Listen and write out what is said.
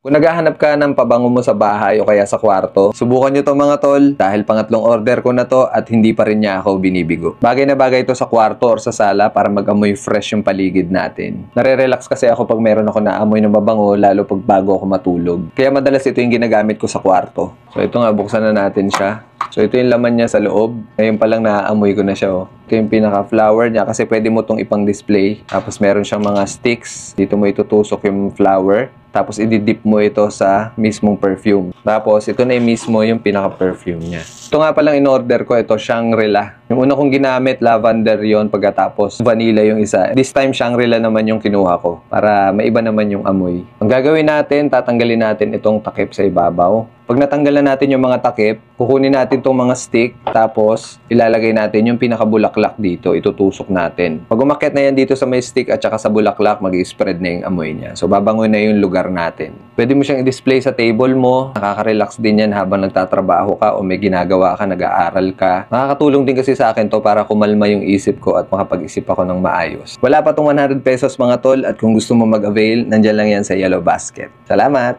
Kung naghahanap ka ng pabango mo sa bahay o kaya sa kwarto, subukan nyo to mga tol dahil pangatlong order ko na to at hindi pa rin niya ako binibigo. Bagay na bagay to sa kwarto or sa sala para mag-amoy fresh yung paligid natin. Nare-relax kasi ako pag meron ako naamoy ng mabango lalo pag bago ako matulog. Kaya madalas ito yung ginagamit ko sa kwarto. So ito nga, buksan na natin siya. So ito yung laman niya sa loob. Ngayon pa lang naaamoy ko na siya oh. Ito yung pinaka-flower niya kasi pwede mo itong ipang-display. Tapos meron siyang mga sticks. Dito mo itutusok yung flower. Tapos i-dip mo ito sa mismong perfume. Tapos ito na yung mismo yung pinaka-perfume niya. Ito nga palang in-order ko, ito Shangri-La. Yung una kong ginamit, lavender yon, pagkatapos vanilla yung isa. This time Shangri-La naman yung kinuha ko para maiba naman yung amoy. Ang gagawin natin, tatanggalin natin itong takip sa ibabaw. Pag natanggal na natin yung mga takip, kukunin natin itong mga stick, tapos ilalagay natin yung pinakabulaklak dito, itutusok natin. Pag umakyat na yan dito sa may stick at saka sa bulaklak, mag-i-spread na yung amoy niya. So babangoy na yung lugar natin. Pwede mo siyang i-display sa table mo, nakaka-relax din yan habang nagtatrabaho ka o may ginagawa ka, nag-aaral ka. Nakakatulong din kasi sa akin to para kumalma yung isip ko at makapag-isip ako ng maayos. Wala pa tong 100 pesos mga tol at kung gusto mo mag-avail, nandyan lang yan sa Yellow Basket. Salamat!